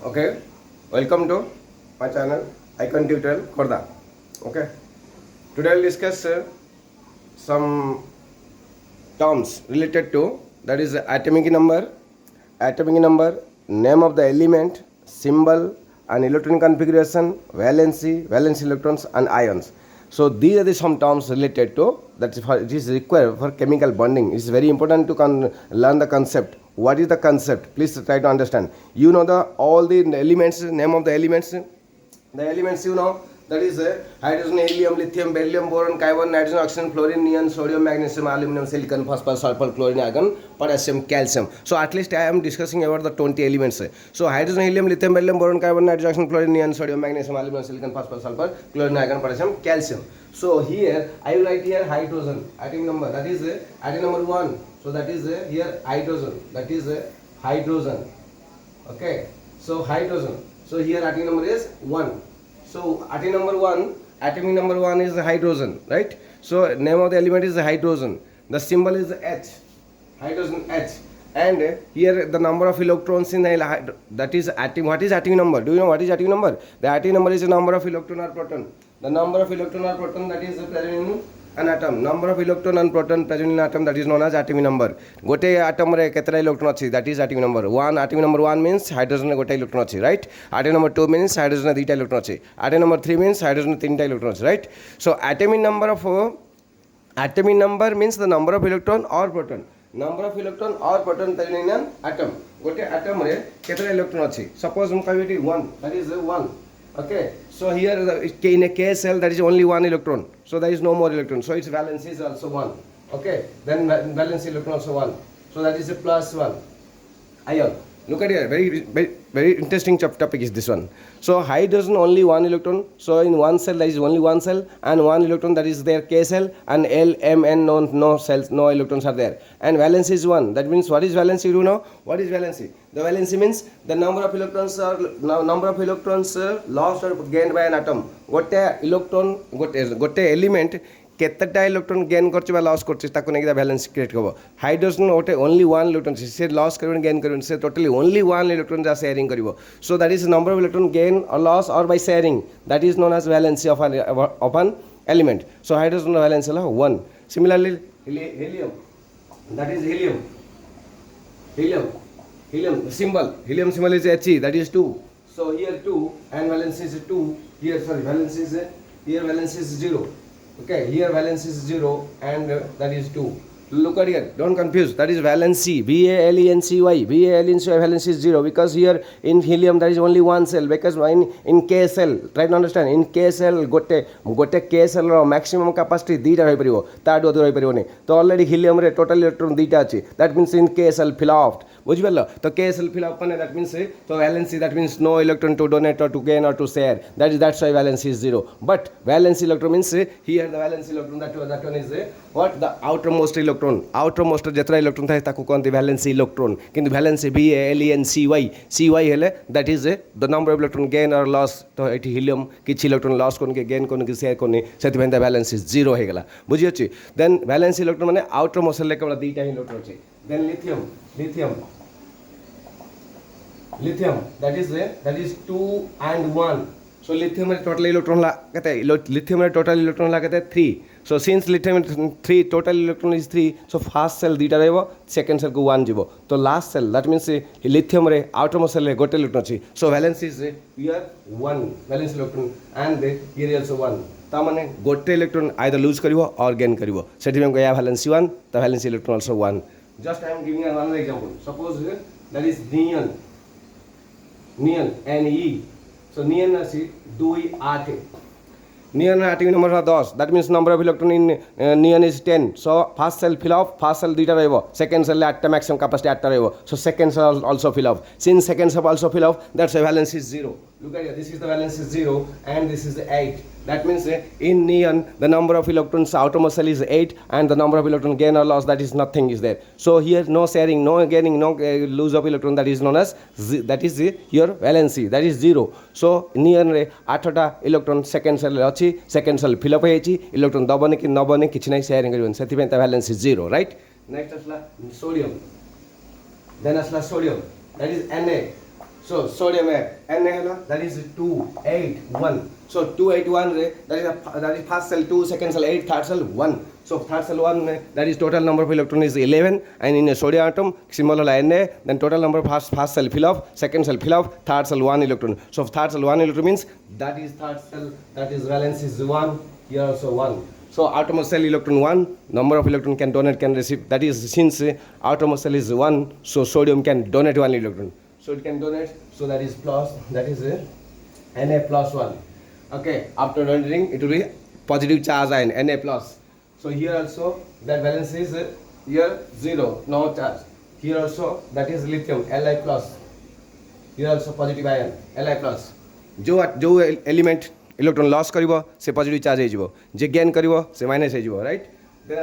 Okay, welcome to my channel Icon Tutorial Khorda. Okay, today I'll discuss some terms related to that is atomic number, name of the element, symbol, and electron configuration, valence electrons, and ions. So these are the some terms related to that it is required for chemical bonding. It is very important to learn the concept. What is the concept? Please try to understand. You know all the elements, name of the elements. The elements you know that is hydrogen, helium, lithium, beryllium, boron, carbon, nitrogen, oxygen, fluorine, neon, sodium, magnesium, aluminum, silicon, phosphorus, sulfur, chlorine, argon, potassium, calcium. So at least I am discussing about the 20 elements. So hydrogen, helium, lithium, beryllium, boron, carbon, nitrogen, oxygen, fluorine, neon, sodium, magnesium, aluminum, silicon, phosphorus, sulfur, chlorine, argon, potassium, calcium. So here I will write here hydrogen atom number, that is atom number 1. So that is here hydrogen, that is hydrogen. Okay, so hydrogen. So here atom number is 1. So atomic number 1 is hydrogen, right? So name of the element is hydrogen. The symbol is H, hydrogen H. And here the number of electrons in the that is atom. What is atomic number? Do you know what is atomic number? The atomic number is the number of electron or proton. The number of electron or proton that is present in an atom. Number of electron and proton present in an atom, that is known as atomic number. Gote atom re ketara electron achi, that is atomic number. Atomic number 1 means hydrogen gote electron achi, right? Atom number 2 means hydrogen duita electron achi. Atom number 3 means hydrogen tinta electron achi, right? So atomic number means the number of electron or proton. Number of electron or proton present in an atom. Gote atom re ketara electron achi. Suppose I say 1, that is 1. Okay, so here in a K cell there is only 1 electron, so there is no more electron, so its valence is also 1. Okay, then valence electron also 1, so that is a plus 1 ion. Look at here, very interesting topic is this one. So hydrogen only 1 electron, so in one cell there is only 1 cell and 1 electron, that is their K cell, and L, M, N, no cells, no electrons are there, and valence is 1. That means what is valency? You know what is valency? The valency means the number of electrons lost or gained by an atom. Gote element केतटा electron gain करछि बा loss करछि ताको नेकी balance create करबो. Hydrogen ओटे only 1 electron से loss करबन गेन करबन से टोटली ओनली 1 इलेक्ट्रॉन जा शेयरिंग करबो. So that is number of electron gain or loss or by sharing, that is known as valency of an element. So hydrogen valence हला 1. Similarly helium, that is helium symbol is He, that is 2. So here 2 and valence is 2. Here valence is 0. Okay, here valence is 0 and that is 2. Look at here, don't confuse, that is valency, valency. Valence is 0 because here in helium there is only 1 cell, because in K cell, try to understand, in K cell gote K cell ro maximum capacity 2 ta hoy paribo, ta adu hoy paribo ni. To already helium re total electron 2 ta achi, that means in K cell fill up, বুঝি পারলো? তো K cell fill up মানে that means so valency, that means no electron to donate or to gain or to share, that's why valency is 0. But valence electron means here the valence electron, that one is what, the outermost outermost যেতরা electron থাকে তাকে কোনটি valency electron, কিন্তু valency VALENCY that is the number of electron gain or loss. তো এটি Helium কিছু electron loss কোনকে gain কোনকে share কোনে, সেটিভাই দা valency 0 হয়ে গলা. বুঝি হচ্ছে? দেন ভ্যালেন্সি ইলেকট্রন মানে outermost লে কেবল দুইটা ইলেকট্রন আছে. দেন lithium that is 2 and 1. So lithium total electron la kete, lithium total electron la kete 3. So since lithium 3 total electron is 3, so first cell dita rebo, second cell ko 1 jibo. So last cell, that means lithium re outermost cell re gote electron achi. So valence is here 1 valence electron and here also 1. ता माने गोटे electron either lose करिवो or gain करिवो, सेठी में गया valency 1, the valence electron also 1. Just I am giving another example. Suppose that is neon Ne. So neon is 2 8. Neon atomic number is 10, that means number of electron in neon is 10. So first cell fill up, first cell 2 ରହିବ, second cell 8 maximum capacity 8 ରହିବ. So second cell also fill up. Since second cell also fill up, that's why valence is 0. Look at here, this is the valence is 0 and this is the 8. That means in neon the number of electrons outermost cell is 8 and the number of electron gain or loss, that is nothing is there. So here no sharing, no gaining, no lose of electron, that is known as that is your valency, that is 0. So neon re 8 ta electron second cell re achi, second cell fill up hechi, electron dabane ki nabane kichi nai sharing karibon, sethi pai ta valence is 0, right? Next asla sodium, then asla sodium, that is Na. So sodium n hela that is 281. So 281 re that is first cell 2, second cell 8, third cell 1. So third cell 1 that is total number of electron is 11, and in a sodium atom symbol hola Na, then total number of first cell fill up, second cell fill up, third cell 1 electron. So third cell 1 electron means that is third cell, that is valence is 1, here also 1. So outermost cell electron 1, number of electron can donate, can receive, that is since outermost cell is 1, so sodium can donate 1 electron. So it can donate, so that is plus, that is Na plus 1. Okay, after donating it will be positive charge ion Na plus. So here also that valence is here 0, no charge. Here also that is lithium Li plus. Here also positive ion Li plus. जो element electron loss करिवो से positive charge हे जिवो, जे gain करिवो से minus हे जिवो, right. Then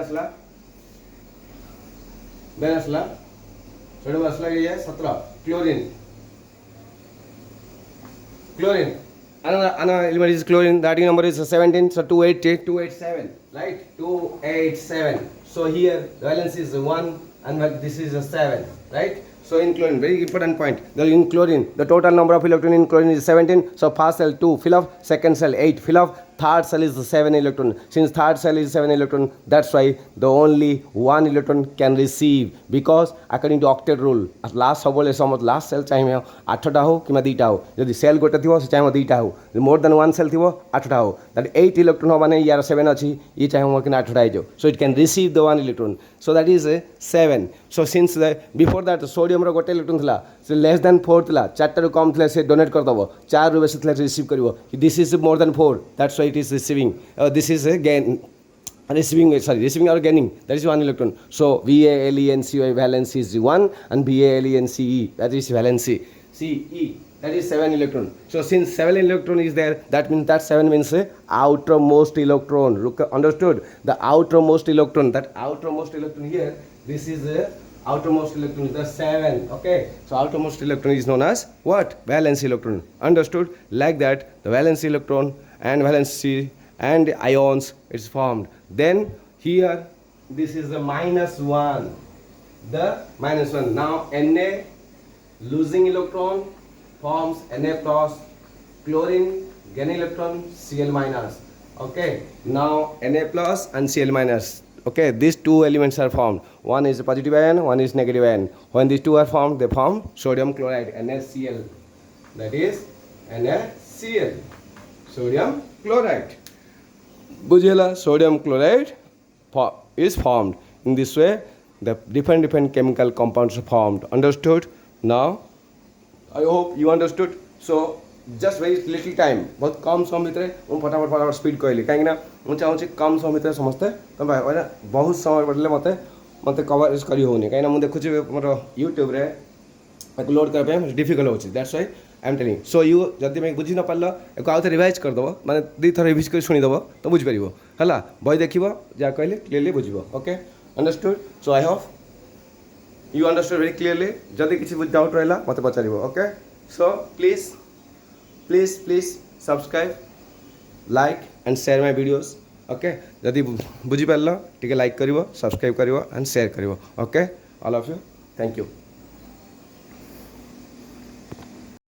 असला sodium असला ये 17 chlorine. Another element is chlorine. The atomic number is 17. So 287, right? 287. So here the valence is 1 and this is a 7, right? So in chlorine, very important point. In chlorine, the total number of electron in chlorine is 17. So first cell 2 fill up, second cell 8 fill up, third cell is 7 electron. Since third cell is 7 electron, that's why the only 1 electron can receive, because according to octet rule, last सबले समझ last cell चाहिए 8टा हो कि 2टा हो. यदि cell गोटे थियो से चाहिए 2टा हो. More than one cell थियो 8टा हो. That 8 electron हो माने यार 7 अछि, ये चाहिए कि 8टा हो. So it can receive the 1 electron. So that is 7. So since before that sodium रो गोटे electron थिला, so less than 4 थिला, 4टा रो कम थिला से donate कर दबो, 4 रो बेसी थिला receive करिवो. This is more than 4. That's why it is receiving. This is again receiving or gaining, that is 1 electron. So VALENCE valence is 1 and VALENCE that is valence CE, that is 7 electron. So since 7 electron is there, that means that 7 means outermost electron. Look, understood? The outermost electron, that outermost electron here, this is outermost electron is the 7. Okay, so outermost electron is known as what? Valence electron. Understood? Like that, the valence electron and valency and ions is formed. Then here this is the -1, the -1. Now Na losing electron forms Na plus, chlorine gain electron Cl minus. Okay, now Na plus and Cl minus. Okay, these two elements are formed. One is a positive ion, one is negative ion. When these two are formed, they form sodium chloride, NaCl. That is NaCl, sodium chloride. Bujela, sodium chloride is formed. In this way, the different chemical compounds are formed. Understood? Now, I hope you understood. So, just very little time, बहुत कम समय भितर ମୁଁ फटाफट speed कहली कहीं ना मुझे चाहूँगी कम समय भितर समस्ते तुम बहुत समय पड़े मत कवरेज करी होनी कहीं मुझे देखुची मोर यूट्यूब रे लोड करने डिफिकल्ट होची. That's why I am telling. So you जदि मैं बुझी न पार एक आउ थे रिवाइज करदेव माने 2 थर रिवाइज कर शुणीदेव तो बुझीपर है बही देख जहाँ कहले क्लीयरली बुझ. Okay, understood. So I hope you understood very clearly. जदि किसी डाउट रहा मत पचार. Okay, so please subscribe, like and share my videos. Okay, जदि बुझीपार टिके लाइक करिवो, सब्सक्राइब करिवो एंड शेयर करिवो. Okay, all of you, thank you.